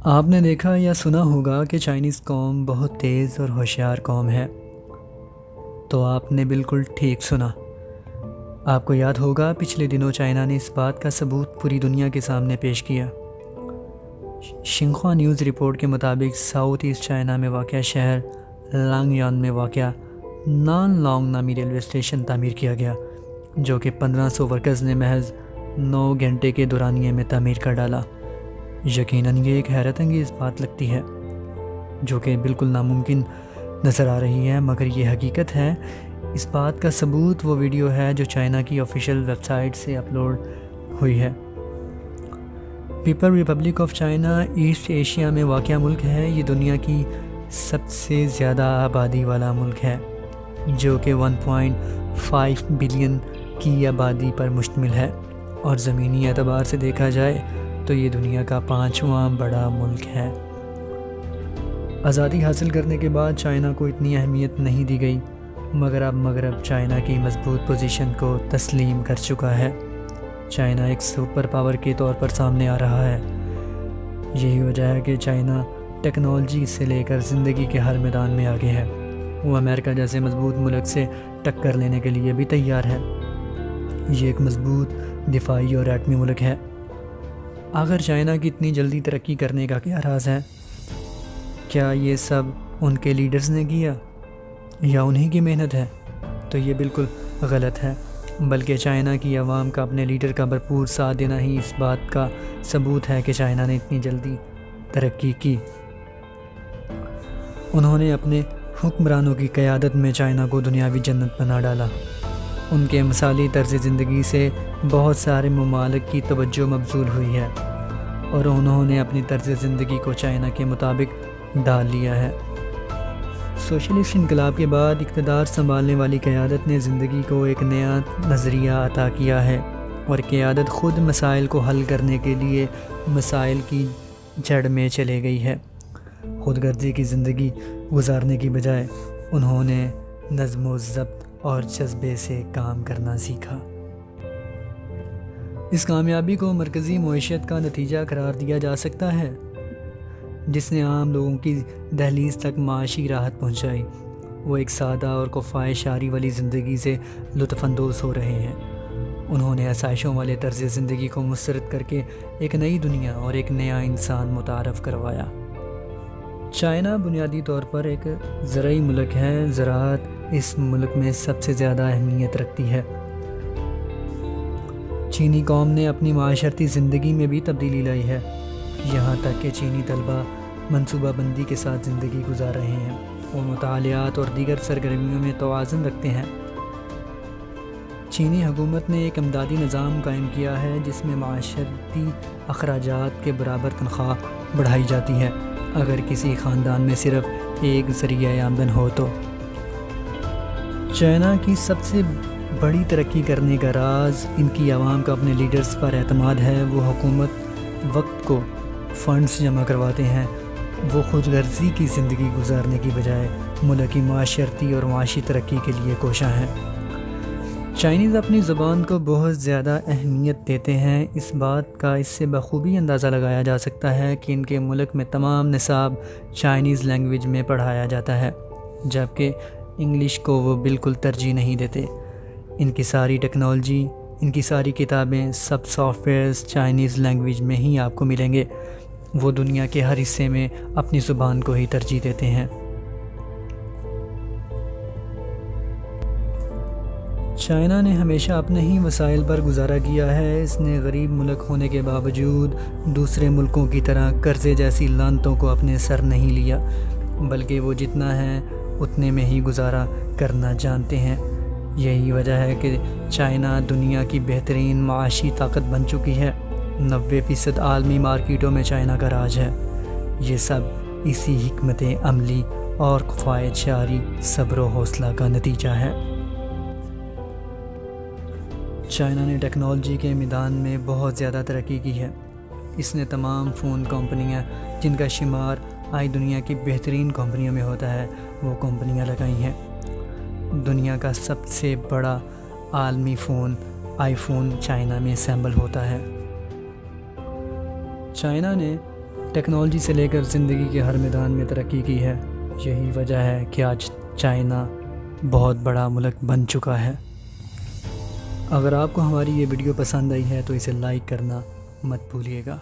آپ نے دیکھا یا سنا ہوگا کہ چائنیز قوم بہت تیز اور ہوشیار قوم ہے۔ تو آپ نے بالکل ٹھیک سنا۔ آپ کو یاد ہوگا پچھلے دنوں چائنا نے اس بات کا ثبوت پوری دنیا کے سامنے پیش کیا۔ شنخوا نیوز رپورٹ کے مطابق ساؤتھ ایسٹ چائنا میں واقع شہر لانگ یان میں واقع نان لانگ نامی ریلوے اسٹیشن تعمیر کیا گیا، جو کہ 1500 ورکرز نے محض 9 گھنٹے کے دورانیے میں تعمیر کر ڈالا۔ یقیناً یہ ایک حیرت انگیز بات لگتی ہے، جو کہ بالکل ناممکن نظر آ رہی ہے، مگر یہ حقیقت ہے۔ اس بات کا ثبوت وہ ویڈیو ہے جو چائنا کی آفیشیل ویب سائٹ سے اپلوڈ ہوئی ہے۔ People republic of China East Asia میں واقع ملک ہے۔ یہ دنیا کی سب سے زیادہ آبادی والا ملک ہے، جو کہ 1.5 بلین کی آبادی پر مشتمل ہے، اور زمینی اعتبار سے دیکھا جائے تو یہ دنیا کا 5واں بڑا ملک ہے۔ آزادی حاصل کرنے کے بعد چائنا کو اتنی اہمیت نہیں دی گئی، مگر اب مغرب چائنا کی مضبوط پوزیشن کو تسلیم کر چکا ہے۔ چائنا ایک سپر پاور کے طور پر سامنے آ رہا ہے۔ یہی وجہ ہے کہ چائنا ٹیکنالوجی سے لے کر زندگی کے ہر میدان میں آگے ہے۔ وہ امریکہ جیسے مضبوط ملک سے ٹکر لینے کے لیے بھی تیار ہے۔ یہ ایک مضبوط دفاعی اور ایٹمی ملک ہے۔ آخر چائنا کی اتنی جلدی ترقی کرنے کا کیا راز ہے؟ کیا یہ سب ان کے لیڈرز نے کیا یا انہی کی محنت ہے؟ تو یہ بالکل غلط ہے، بلکہ چائنا کی عوام کا اپنے لیڈر کا بھرپور ساتھ دینا ہی اس بات کا ثبوت ہے کہ چائنا نے اتنی جلدی ترقی کی۔ انہوں نے اپنے حکمرانوں کی قیادت میں چائنا کو دنیاوی جنت بنا ڈالا۔ ان کے مثالی طرز زندگی سے بہت سارے ممالک کی توجہ مبذول ہوئی ہے، اور انہوں نے اپنی طرز زندگی کو چائنا کے مطابق ڈال لیا ہے۔ سوشلسٹ انقلاب کے بعد اقتدار سنبھالنے والی قیادت نے زندگی کو ایک نیا نظریہ عطا کیا ہے، اور قیادت خود مسائل کو حل کرنے کے لیے مسائل کی جڑ میں چلے گئی ہے۔ خود غرضی کی زندگی گزارنے کی بجائے انہوں نے نظم و ضبط اور جذبے سے کام کرنا سیکھا۔ اس کامیابی کو مرکزی معیشت کا نتیجہ قرار دیا جا سکتا ہے، جس نے عام لوگوں کی دہلیز تک معاشی راحت پہنچائی۔ وہ ایک سادہ اور کفایت شعاری والی زندگی سے لطف اندوز ہو رہے ہیں۔ انہوں نے آسائشوں والے طرز زندگی کو مسترد کر کے ایک نئی دنیا اور ایک نیا انسان متعارف کروایا۔ چائنا بنیادی طور پر ایک زرعی ملک ہے۔ زراعت اس ملک میں سب سے زیادہ اہمیت رکھتی ہے۔ چینی قوم نے اپنی معاشرتی زندگی میں بھی تبدیلی لائی ہے، یہاں تک کہ چینی طلبہ منصوبہ بندی کے ساتھ زندگی گزار رہے ہیں۔ وہ مطالعات اور دیگر سرگرمیوں میں توازن رکھتے ہیں۔ چینی حکومت نے ایک امدادی نظام قائم کیا ہے، جس میں معاشرتی اخراجات کے برابر تنخواہ بڑھائی جاتی ہے اگر کسی خاندان میں صرف ایک ذریعہ آمدن ہو تو۔ چائنا کی سب سے بڑی ترقی کرنے کا راز ان کی عوام کا اپنے لیڈرز پر اعتماد ہے۔ وہ حکومت وقت کو فنڈز جمع کرواتے ہیں۔ وہ خود غرضی کی زندگی گزارنے کی بجائے ملک کی معاشرتی اور معاشی ترقی کے لیے کوشاں ہیں۔ چائنیز اپنی زبان کو بہت زیادہ اہمیت دیتے ہیں۔ اس بات کا اس سے بخوبی اندازہ لگایا جا سکتا ہے کہ ان کے ملک میں تمام نصاب چائنیز لینگویج میں پڑھایا جاتا ہے، جبکہ انگلش کو وہ بالکل ترجیح نہیں دیتے۔ ان کی ساری ٹیکنالوجی، ان کی ساری کتابیں، سب سافٹ ویئرز چائنیز لینگویج میں ہی آپ کو ملیں گے۔ وہ دنیا کے ہر حصے میں اپنی زبان کو ہی ترجیح دیتے ہیں۔ چائنا نے ہمیشہ اپنے ہی وسائل پر گزارا کیا ہے۔ اس نے غریب ملک ہونے کے باوجود دوسرے ملکوں کی طرح قرضے جیسی لعنتوں کو اپنے سر نہیں لیا، بلکہ وہ جتنا ہے اتنے میں ہی گزارا کرنا جانتے ہیں۔ یہی وجہ ہے کہ چائنا دنیا کی بہترین معاشی طاقت بن چکی ہے۔ 90% عالمی مارکیٹوں میں چائنا کا راج ہے۔ یہ سب اسی حکمت عملی اور کفایت شعاری، صبر و حوصلہ کا نتیجہ ہے۔ چائنا نے ٹیکنالوجی کے میدان میں بہت زیادہ ترقی کی ہے۔ اس نے تمام فون کمپنیاں جن کا شمار آئی دنیا کی بہترین کمپنیوں میں ہوتا ہے، وہ کمپنیاں لگائی ہیں۔ دنیا کا سب سے بڑا عالمی فون آئی فون چائنا میں اسمبل ہوتا ہے۔ چائنا نے ٹیکنالوجی سے لے کر زندگی کے ہر میدان میں ترقی کی ہے. یہی وجہ ہے کہ آج چائنا بہت بڑا ملک بن چکا ہے. اگر آپ کو ہماری یہ ویڈیو پسند آئی ہے تو اسے لائک کرنا مت بھولیے گا.